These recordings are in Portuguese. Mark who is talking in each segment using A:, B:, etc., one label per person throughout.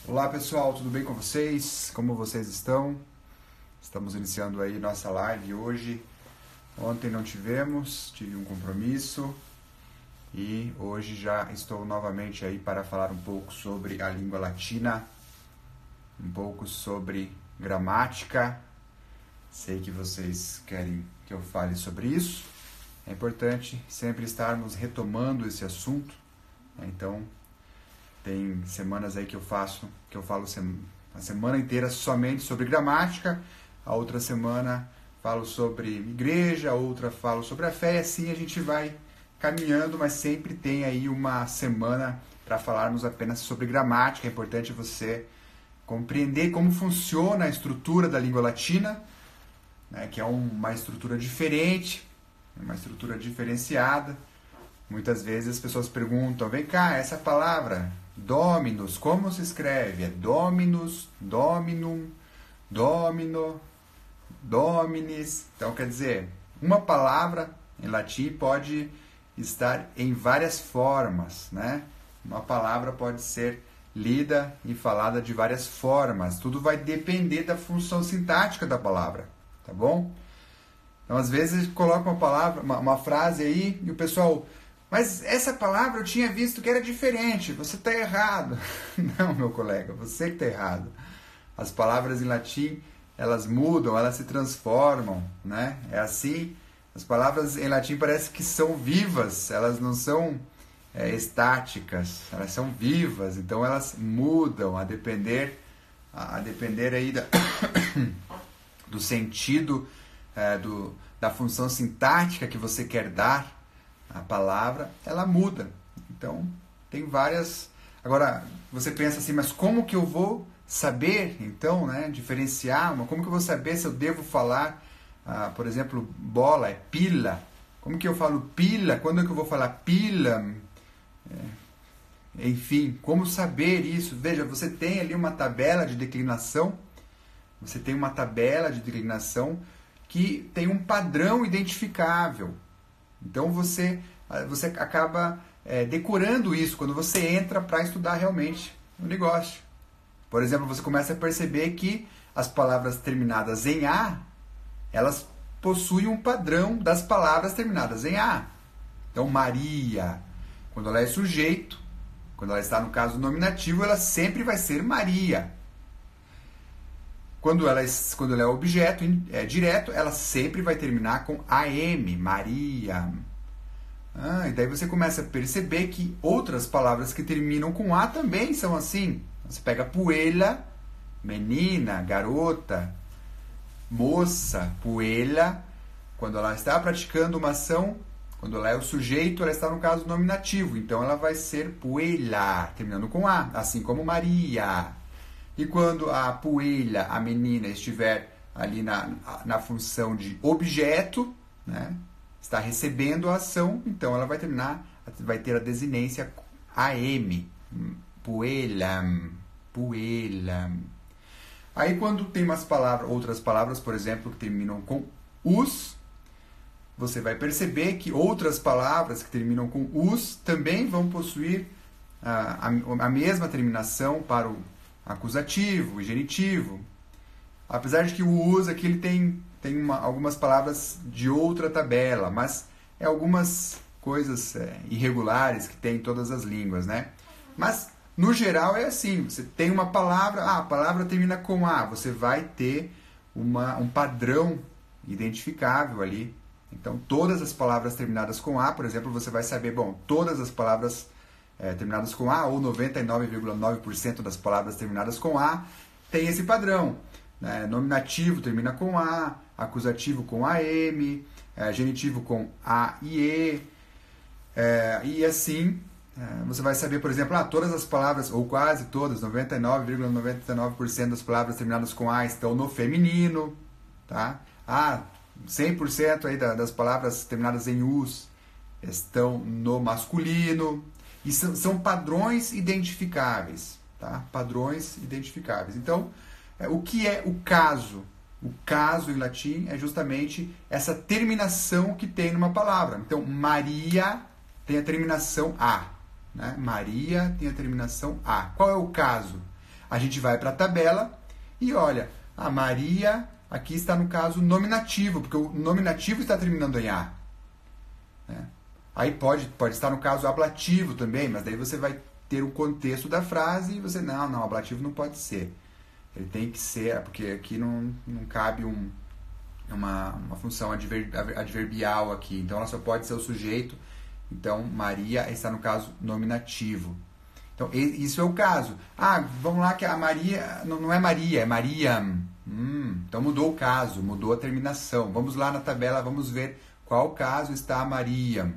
A: Olá pessoal, tudo bem com vocês? Como vocês estão? Estamos iniciando aí nossa live hoje. Ontem não tive um compromisso e hoje já estou novamente aí para falar um pouco sobre a língua latina, um pouco sobre gramática. Sei que vocês querem que eu fale sobre isso. É importante sempre estarmos retomando esse assunto, né? Então, tem semanas aí que eu falo a semana inteira somente sobre gramática, a outra semana falo sobre igreja, a outra falo sobre a fé, e assim a gente vai caminhando, mas sempre tem aí uma semana para falarmos apenas sobre gramática. É importante você compreender como funciona a estrutura da língua latina, né, que é uma estrutura diferente, uma estrutura diferenciada. Muitas vezes as pessoas perguntam, vem cá, essa palavra dominus, como se escreve? É dominus, dominum, domino, dominis. Então, quer dizer, uma palavra em latim pode estar em várias formas, né? Uma palavra pode ser lida e falada de várias formas. Tudo vai depender da função sintática da palavra, tá bom? Então, às vezes, coloca uma palavra, uma frase aí e o pessoal... Mas essa palavra eu tinha visto que era diferente, você está errado. Não, meu colega, você que está errado. As palavras em latim, elas mudam, elas se transformam, né? É assim, as palavras em latim parece que são vivas, elas não são estáticas, elas são vivas, então elas mudam a depender aí do sentido, da função sintática que você quer dar. A palavra, ela muda. Então, tem várias... Agora, você pensa assim, mas como que eu vou saber, então, né, diferenciar? Como que eu vou saber se eu devo falar, por exemplo, bola, é pila? Como que eu falo pila? Quando é que eu vou falar pila? Enfim, como saber isso? Veja, você tem ali uma tabela de declinação, que tem um padrão identificável. Então você acaba decorando isso quando você entra para estudar realmente o negócio. Por exemplo, você começa a perceber que as palavras terminadas em A, elas possuem um padrão das palavras terminadas em A. Então, Maria, quando ela é sujeito, quando ela está no caso nominativo, ela sempre vai ser Maria. Quando ela é objeto direto, ela sempre vai terminar com AM, Maria. E daí você começa a perceber que outras palavras que terminam com A também são assim. Você pega puela, menina, garota, moça, puela. Quando ela está praticando uma ação, quando ela é o sujeito, ela está no caso nominativo. Então ela vai ser puela, terminando com A, assim como Maria. E quando a puela, a menina, estiver ali na função de objeto, né, está recebendo a ação, então ela vai ter a desinência AM. Puela, puela. Aí quando tem outras palavras, por exemplo, que terminam com us, você vai perceber que outras palavras que terminam com us também vão possuir a mesma terminação para o acusativo e genitivo. Apesar de que o us aqui ele tem algumas palavras de outra tabela, mas é algumas coisas irregulares que tem em todas as línguas, né? Mas, no geral, é assim. Você tem uma palavra, a palavra termina com A, você vai ter um padrão identificável ali. Então, todas as palavras terminadas com A, por exemplo, você vai saber, todas as palavras terminadas com A, ou 99,9% das palavras terminadas com A, tem esse padrão. Nominativo termina com A, acusativo com AM, genitivo com A e E, e assim você vai saber, por exemplo, todas as palavras, ou quase todas, 99,99% das palavras terminadas com A estão no feminino, tá? 100% aí das palavras terminadas em us estão no masculino. E são padrões identificáveis, tá? Padrões identificáveis. Então, o que é o caso? O caso em latim é justamente essa terminação que tem numa palavra. Então, Maria tem a terminação A, né? Maria tem a terminação A. Qual é o caso? a gente vai para a tabela e olha, a Maria aqui está no caso nominativo, porque o nominativo está terminando em A. Né? Aí pode estar no caso ablativo também, mas daí você vai ter o contexto da frase e você, não, ablativo não pode ser. Ele tem que ser, porque aqui não cabe uma função adverbial aqui, então ela só pode ser o sujeito. Então, Maria está no caso nominativo. Então, isso é o caso. Vamos lá que a Maria não é Maria, é Mariam. Então mudou o caso, mudou a terminação. Vamos lá na tabela, vamos ver qual caso está a Mariam.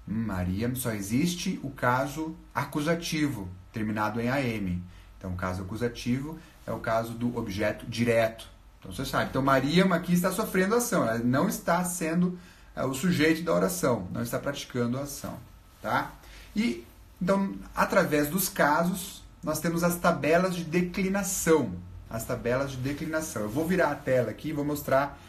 A: Mariam só existe o caso acusativo, terminado em AM. Então, o caso acusativo é o caso do objeto direto. Então, você sabe. Então, Mariam aqui está sofrendo ação. Ela não está sendo o sujeito da oração. Não está praticando a ação. Tá? E, então, através dos casos, nós temos as tabelas de declinação. As tabelas de declinação. Eu vou virar a tela aqui e vou mostrar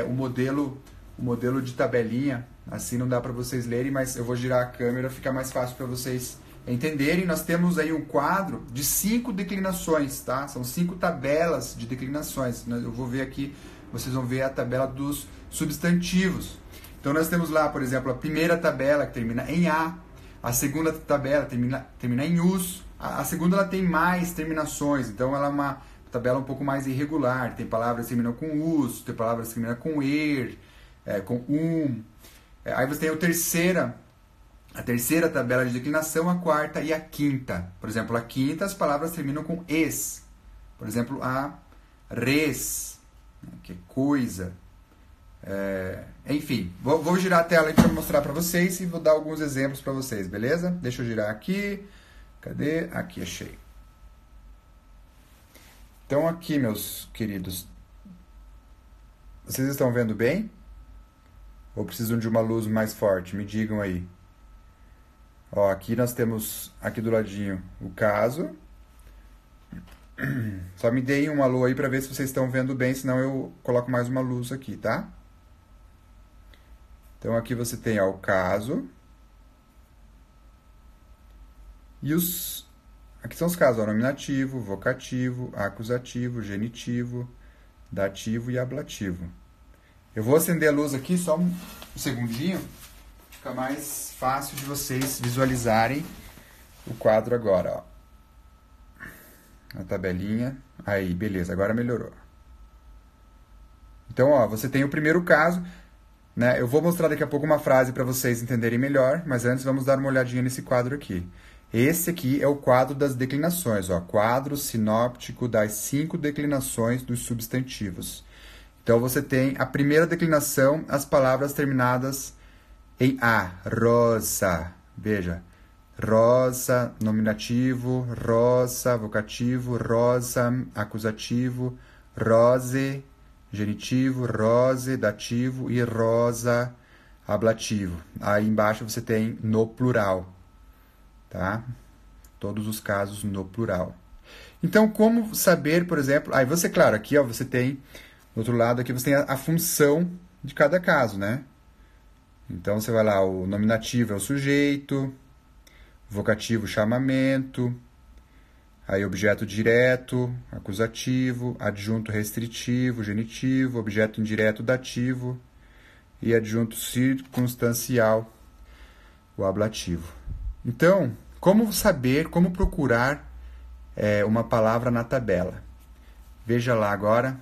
A: o modelo de tabelinha. Assim não dá para vocês lerem, mas eu vou girar a câmera, fica mais fácil para vocês entenderem. Nós temos aí um quadro de 5 declinações, tá? São 5 tabelas de declinações. Eu vou ver aqui, vocês vão ver a tabela dos substantivos. Então nós temos lá, por exemplo, a primeira tabela que termina em A, a segunda tabela termina em US, a segunda ela tem mais terminações, então ela é uma tabela um pouco mais irregular. Tem palavras que terminam com US, tem palavras que terminam com com Aí você tem a terceira tabela de declinação, a quarta e a quinta. Por exemplo, a quinta, as palavras terminam com es. Por exemplo, a res, que é coisa. Enfim, vou girar a tela aí para mostrar para vocês e vou dar alguns exemplos para vocês, beleza? Deixa eu girar aqui. Cadê? Aqui, achei. Então, aqui, meus queridos, vocês estão vendo bem? Ou precisam de uma luz mais forte? Me digam aí. Ó, aqui nós temos, aqui do ladinho, o caso. Só me deem um alô aí para ver se vocês estão vendo bem, senão eu coloco mais uma luz aqui, tá? Então, aqui você tem o caso. E aqui são os casos, nominativo, vocativo, acusativo, genitivo, dativo e ablativo. Eu vou acender a luz aqui só um segundinho, fica mais fácil de vocês visualizarem o quadro agora, ó. A tabelinha. Aí, beleza, agora melhorou. Então, ó, você tem o primeiro caso, né? Eu vou mostrar daqui a pouco uma frase para vocês entenderem melhor, mas antes vamos dar uma olhadinha nesse quadro aqui. Esse aqui é o quadro das declinações, ó, quadro sinóptico das 5 declinações dos substantivos. Então, você tem a primeira declinação, as palavras terminadas em A. Rosa. Veja. Rosa, nominativo. Rosa, vocativo. Rosa, acusativo. Rose, genitivo. Rose, dativo. E rosa, ablativo. Aí embaixo você tem no plural. Tá? Todos os casos no plural. Então, como saber, por exemplo... Aí você, claro, aqui ó, você tem... Do outro lado, aqui você tem a função de cada caso, né? Então, você vai lá, o nominativo é o sujeito, vocativo, chamamento, aí objeto direto, acusativo, adjunto restritivo, genitivo, objeto indireto, dativo, e adjunto circunstancial, o ablativo. Então, como saber, como procurar uma palavra na tabela? Veja lá agora.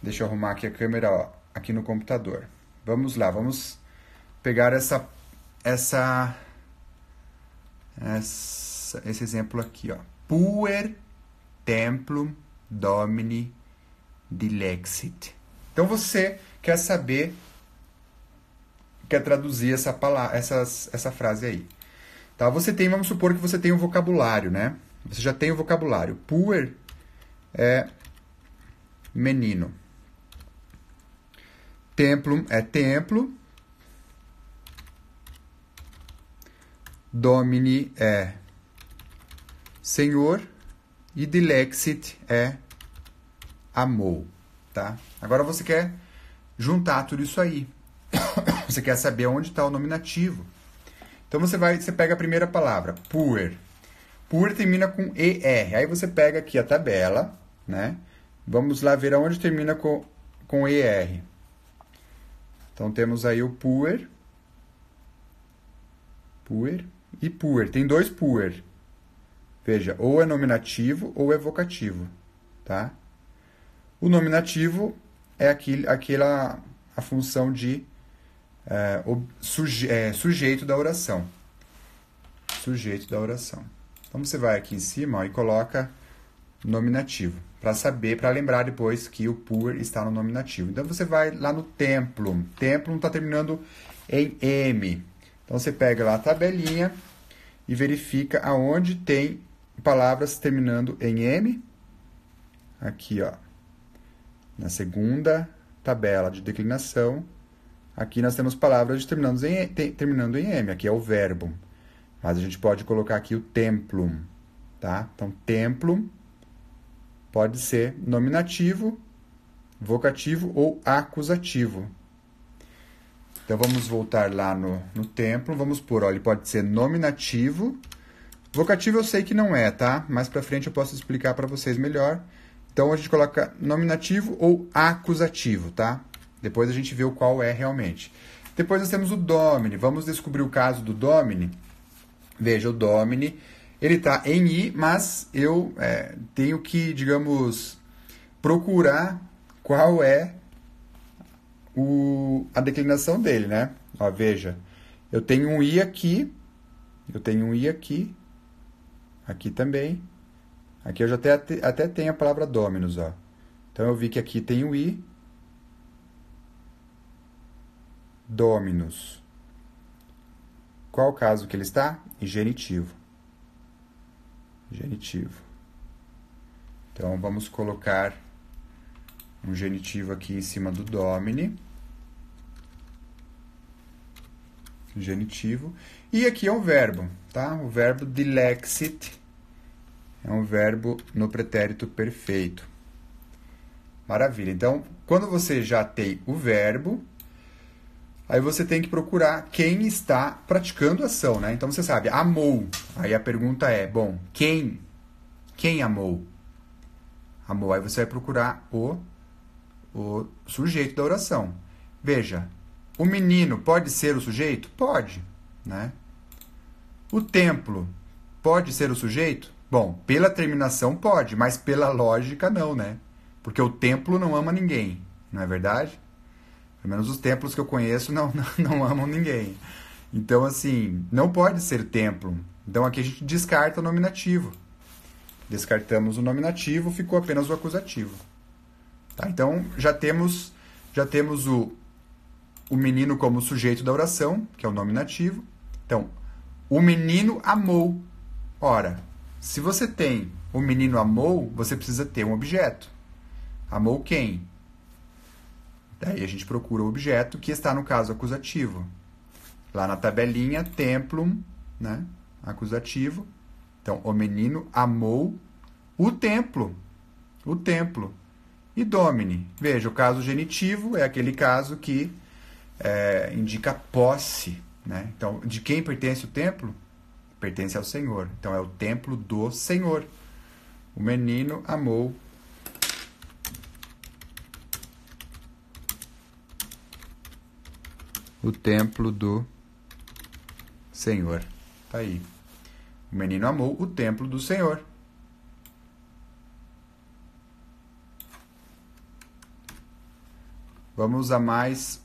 A: Deixa eu arrumar aqui a câmera, ó, aqui no computador. Vamos lá, vamos pegar esse exemplo aqui, ó. Puer templum domini dilexit. Então você quer saber, quer traduzir essa palavra, essa frase aí. Tá? Vamos supor que você tem um vocabulário, né? Você já tem o vocabulário. Puer é menino. Templum é templo. Domini é Senhor. E dilexit é amou. Tá? Agora você quer juntar tudo isso aí. Você quer saber onde está o nominativo. Então você pega a primeira palavra, puer. Puer termina com ER. Aí você pega aqui a tabela, né? Vamos lá ver aonde termina com ER. Então, temos aí o puer e puer. Tem dois puer. Veja, ou é nominativo ou é vocativo, tá? O nominativo é a função de sujeito da oração. Sujeito da oração. Então, você vai aqui em cima, ó, e coloca nominativo, para lembrar depois que o puer está no nominativo. Então, você vai lá no templum. Templum está terminando em M. Então, você pega lá a tabelinha e verifica aonde tem palavras terminando em M. Aqui, ó, na segunda tabela de declinação, aqui nós temos palavras terminando em M. Aqui é o verbo. Mas a gente pode colocar aqui o templum, tá? Então, templum pode ser nominativo, vocativo ou acusativo. Então, vamos voltar lá no templum. Vamos pôr, ó, ele pode ser nominativo. Vocativo eu sei que não é, tá? Mais pra frente eu posso explicar para vocês melhor. Então, a gente coloca nominativo ou acusativo, tá? Depois a gente vê o qual é realmente. Depois nós temos o domine. Vamos descobrir o caso do domine. Veja, o domine, ele está em I, mas eu tenho que, digamos, procurar qual é a declinação dele, né? Ó, veja, eu tenho um I aqui, aqui também. Aqui eu já até tenho a palavra dominus, ó. Então, eu vi que aqui tem o I, dominus. Qual o caso que ele está? Em genitivo. Genitivo. Então, vamos colocar um genitivo aqui em cima do domine. Genitivo. E aqui é um verbo, tá? O verbo dilexit é um verbo no pretérito perfeito. Maravilha. Então, quando você já tem o verbo, aí você tem que procurar quem está praticando a ação, né? Então, você sabe, amou. Aí a pergunta é, bom, quem amou? Amou. Aí você vai procurar o sujeito da oração. Veja, o menino pode ser o sujeito? Pode, né? O templo pode ser o sujeito? Bom, pela terminação pode, mas pela lógica não, né? Porque o templo não ama ninguém, não é verdade? Pelo menos os templos que eu conheço não amam ninguém. Então, assim, não pode ser templo. Então, aqui a gente descarta o nominativo. Descartamos o nominativo, ficou apenas o acusativo. Tá? Então, já temos o menino como sujeito da oração, que é o nominativo. Então, o menino amou. Ora, se você tem o menino amou, você precisa ter um objeto. Amou quem? Daí a gente procura o objeto que está no caso acusativo. Lá na tabelinha, templum, né? Acusativo. Então, o menino amou o templo. O templo. E domine. Veja, o caso genitivo é aquele caso que indica posse, né? Então, de quem pertence o templo? Pertence ao Senhor. Então, é o templo do Senhor. O menino amou o templo do Senhor. Tá aí. O menino amou o templo do Senhor. Vamos usar mais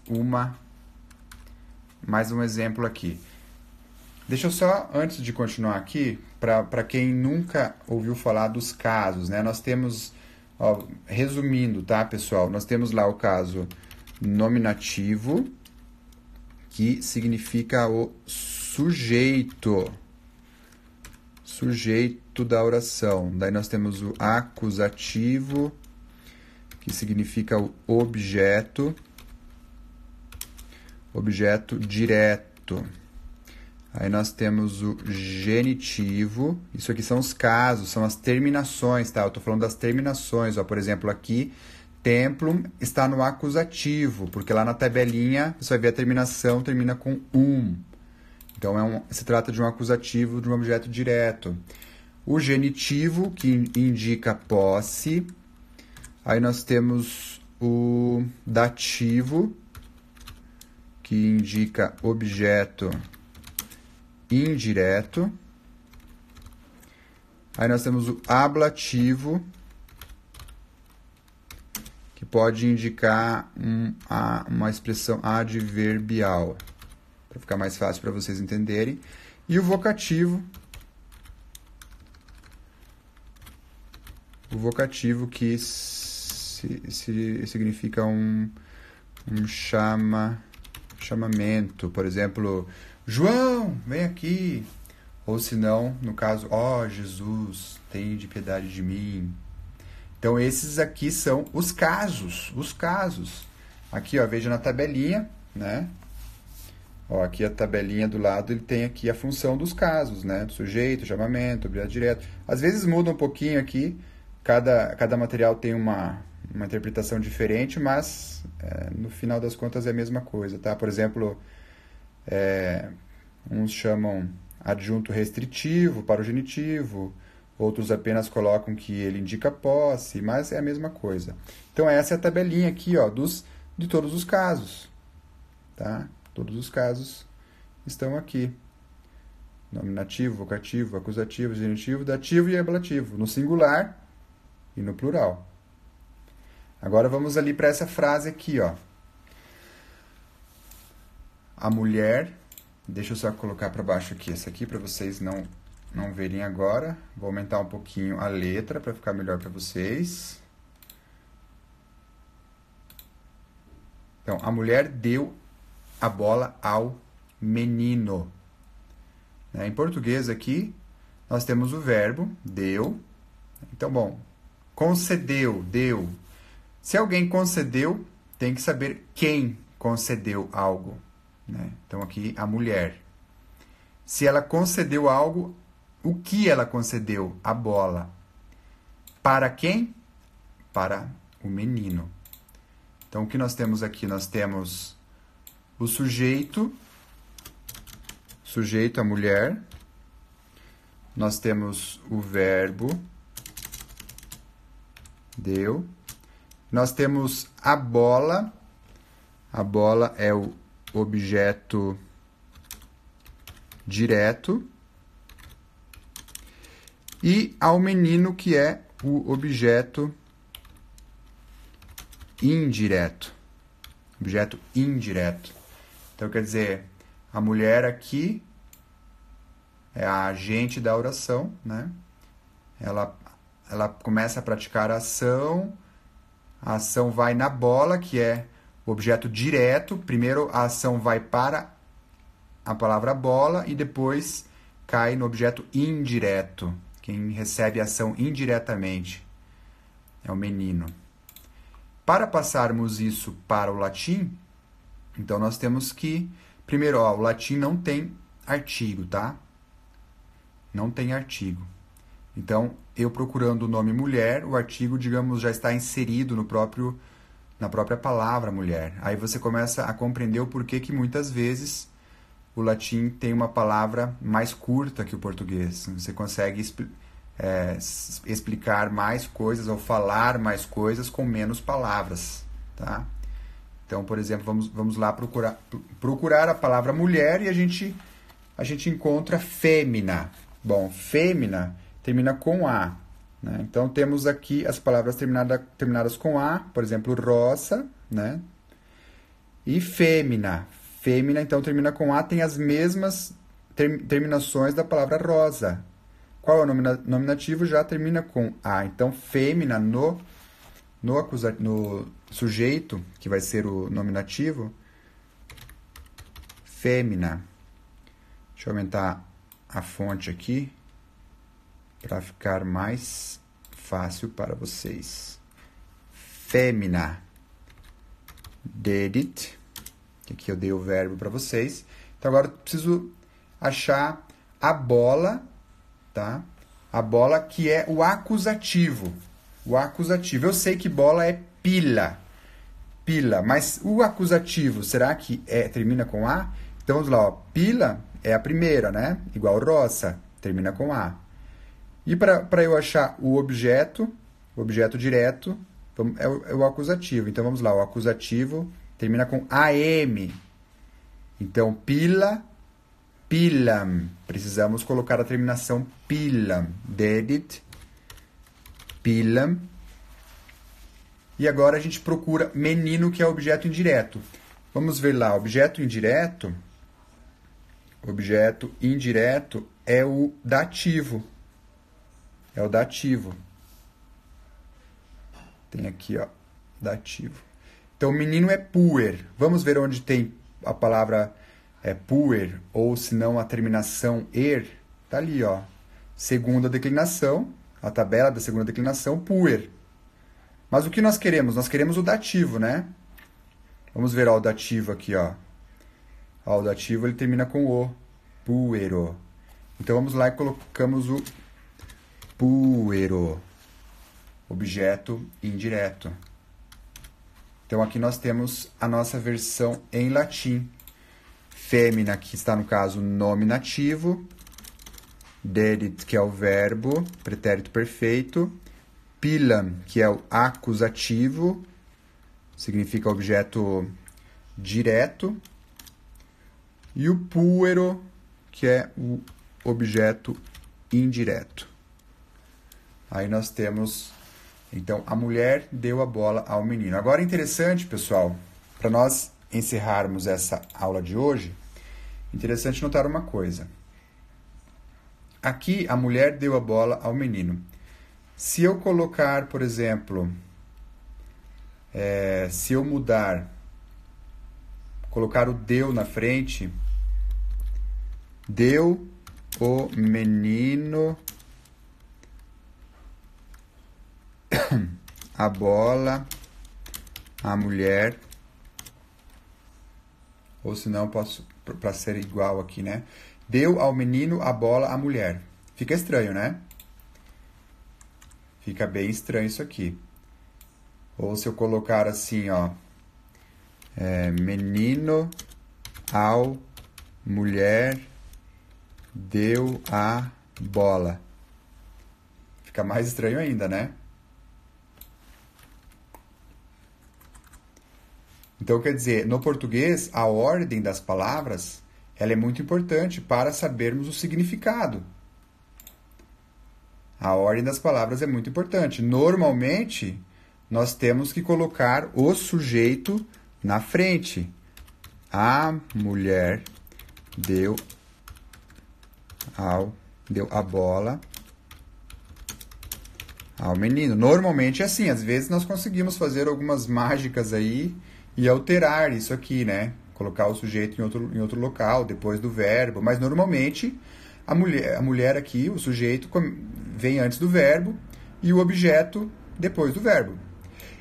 A: um exemplo aqui. Deixa eu só, antes de continuar aqui, para quem nunca ouviu falar dos casos, né? Nós temos, ó, resumindo, tá, pessoal? Nós temos lá o caso nominativo, que significa o sujeito da oração. Daí nós temos o acusativo, que significa o objeto direto. Aí nós temos o genitivo. Isso aqui são os casos, são as terminações, tá? Eu estou falando das terminações, ó. Por exemplo, aqui, templum está no acusativo, porque lá na tabelinha você vai ver a terminação, termina com Então, se trata de um acusativo de um objeto direto. o genitivo, que indica posse. Aí nós temos o dativo, que indica objeto indireto. Aí nós temos o ablativo, que pode indicar uma expressão adverbial, para ficar mais fácil para vocês entenderem. E o vocativo, que significa um chamamento. Por exemplo, João, vem aqui. Ou se não, no caso, ó Jesus, tem de piedade de mim. Então, esses aqui são os casos. Aqui, ó, veja na tabelinha, né? Ó, aqui a tabelinha do lado, ele tem aqui a função dos casos, né? Do sujeito, chamamento, objeto direto. Às vezes muda um pouquinho aqui, cada material tem uma interpretação diferente, mas no final das contas é a mesma coisa, tá? Por exemplo, uns chamam adjunto restritivo para o genitivo, outros apenas colocam que ele indica posse, mas é a mesma coisa. Então, essa é a tabelinha aqui, ó, de todos os casos, tá? Todos os casos estão aqui. Nominativo, vocativo, acusativo, genitivo, dativo e ablativo, no singular e no plural. Agora vamos ali para essa frase aqui, ó. A mulher... Deixa eu só colocar para baixo aqui, essa aqui para vocês não verem agora. Vou aumentar um pouquinho a letra para ficar melhor para vocês. Então, a mulher deu a bola ao menino. Em português aqui, nós temos o verbo deu. Então, bom, concedeu, deu. Se alguém concedeu, tem que saber quem concedeu algo. Então, aqui, a mulher. Se ela concedeu algo, o que ela concedeu? A bola. Para quem? Para o menino. Então, o que nós temos aqui? Nós temos o sujeito, a mulher. Nós temos o verbo, deu. Nós temos a bola. A bola é o objeto direto, e ao menino, que é o objeto indireto. Objeto indireto. Então, quer dizer, a mulher aqui é a agente da oração, né? Ela começa a praticar a ação vai na bola, que é objeto direto. Primeiro a ação vai para a palavra bola e depois cai no objeto indireto. Quem recebe a ação indiretamente é o menino. Para passarmos isso para o latim, então nós temos que... Primeiro, ó, o latim não tem artigo, tá? Não tem artigo. Então, eu procurando o nome mulher, o artigo, digamos, já está inserido na própria palavra mulher. Aí você começa a compreender o porquê que muitas vezes o latim tem uma palavra mais curta que o português. Você consegue explicar mais coisas ou falar mais coisas com menos palavras, tá? Então, por exemplo, vamos lá procurar a palavra mulher e a gente encontra fêmina. Bom, fêmina termina com A. Né? Então, temos aqui as palavras terminadas com A, por exemplo, roça, né? E fêmina. Fêmina, então, termina com A, tem as mesmas terminações da palavra rosa. Qual é o nominativo? Já termina com A. Então, fêmina no sujeito, que vai ser o nominativo, fêmina. Deixa eu aumentar a fonte aqui, para ficar mais fácil para vocês. Fêmina. Dedit. Aqui eu dei o verbo para vocês. Então, agora eu preciso achar a bola, tá? A bola que é o acusativo. O acusativo. Eu sei que bola é pila. Pila. Mas o acusativo, será que termina com A? Então, vamos lá, ó. Pila é a primeira, né? Igual roça, termina com A. E para eu achar o objeto direto, é o acusativo. Então, vamos lá. O acusativo termina com AM. Então, pila, pilam. Precisamos colocar a terminação pilam. Dedit, pilam. E agora a gente procura menino, que é objeto indireto. Vamos ver lá. Objeto indireto é o dativo. É o dativo. Tem aqui, ó, dativo. Então, o menino é puer. Vamos ver onde tem a palavra puer, ou se não a terminação er. Tá ali, ó. Segunda declinação, a tabela da segunda declinação, puer. Mas o que nós queremos? Nós queremos o dativo, né? Vamos ver, ó, o dativo aqui, ó. Ó, o dativo ele termina com o, puero. Então, vamos lá e colocamos o puero. Objeto indireto. Então, aqui nós temos a nossa versão em latim. Fêmina, que está no caso nominativo. Dedit, que é o verbo, pretérito perfeito. Pilam, que é o acusativo, significa objeto direto. E o puero, que é o objeto indireto. Aí nós temos... Então, a mulher deu a bola ao menino. Agora é interessante, pessoal, para nós encerrarmos essa aula de hoje, interessante notar uma coisa. Aqui, a mulher deu a bola ao menino. Se eu colocar, por exemplo, se eu colocar o deu na frente, deu o menino a bola, a mulher, ou se não, posso, para ser igual aqui, né? Deu ao menino a bola, a mulher. Fica estranho, né? Fica bem estranho isso aqui. Ou se eu colocar assim, ó, menino ao mulher deu a bola. Fica mais estranho ainda, né? Então, quer dizer, no português, a ordem das palavras, ela é muito importante para sabermos o significado. A ordem das palavras é muito importante. Normalmente, nós temos que colocar o sujeito na frente. A mulher deu a bola ao menino. Normalmente é assim. Às vezes nós conseguimos fazer algumas mágicas aí e alterar isso aqui, né? Colocar o sujeito em outro local, depois do verbo. Mas normalmente a mulher aqui, o sujeito, vem antes do verbo e o objeto depois do verbo.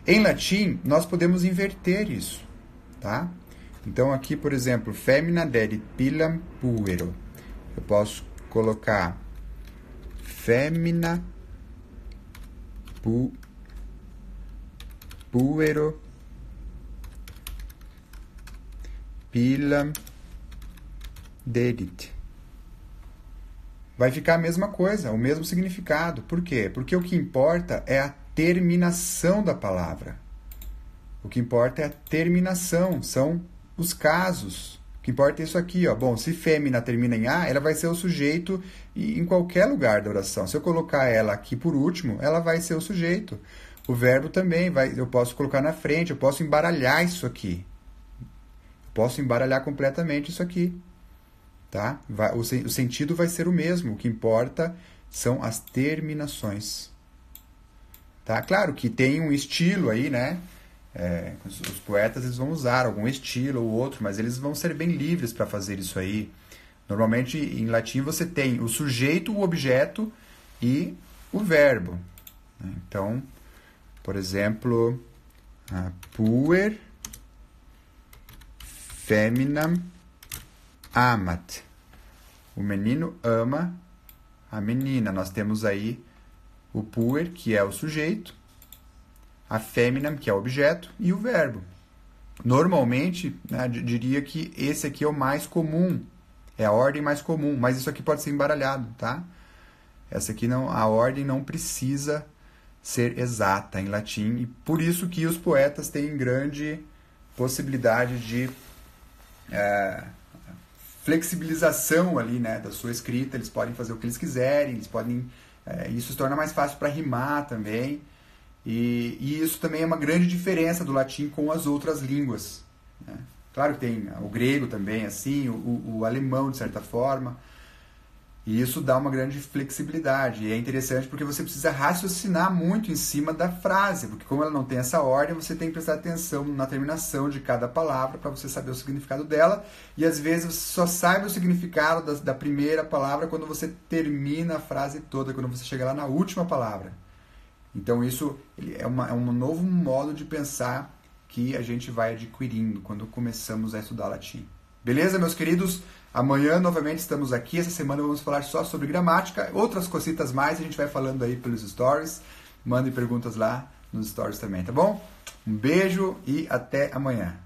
A: Em latim, nós podemos inverter isso, tá? Então, aqui, por exemplo, femina dedit pilam puero. Eu posso colocar femina puero pilam dedit. Vai ficar a mesma coisa, o mesmo significado. Por quê? Porque o que importa é a terminação da palavra. O que importa é a terminação, são os casos. O que importa é isso aqui, ó. Bom, se fêmina termina em A, ela vai ser o sujeito em qualquer lugar da oração. Se eu colocar ela aqui por último, ela vai ser o sujeito. O verbo também, eu posso colocar na frente, eu posso embaralhar isso aqui. Eu posso embaralhar completamente isso aqui. Tá? O sentido vai ser o mesmo. O que importa são as terminações. Tá? Claro que tem um estilo aí, né? Os poetas eles vão usar algum estilo ou outro, mas eles vão ser bem livres para fazer isso aí. Normalmente, em latim, você tem o sujeito, o objeto e o verbo. Então, por exemplo, puer feminam amat. O menino ama a menina. Nós temos aí o puer, que é o sujeito, a feminam, que é o objeto, e o verbo. Normalmente, né, diria que esse aqui é o mais comum, é a ordem mais comum, mas isso aqui pode ser embaralhado, tá? Essa aqui não, a ordem não precisa ser exata em latim, e por isso que os poetas têm grande possibilidade de flexibilização ali, né, da sua escrita. Eles podem fazer o que eles quiserem, eles podem, isso se torna mais fácil para rimar também, e isso também é uma grande diferença do latim com as outras línguas, né? Claro que tem o grego também, assim, o alemão de certa forma, e isso dá uma grande flexibilidade. E é interessante porque você precisa raciocinar muito em cima da frase, porque como ela não tem essa ordem, você tem que prestar atenção na terminação de cada palavra para você saber o significado dela. E às vezes você só sabe o significado da primeira palavra quando você termina a frase toda, quando você chega lá na última palavra. Então isso é um novo modo de pensar que a gente vai adquirindo quando começamos a estudar latim. Beleza, meus queridos? Amanhã, novamente, estamos aqui. Essa semana vamos falar só sobre gramática. Outras cositas mais a gente vai falando aí pelos stories. Mandem perguntas lá nos stories também, tá bom? Um beijo e até amanhã.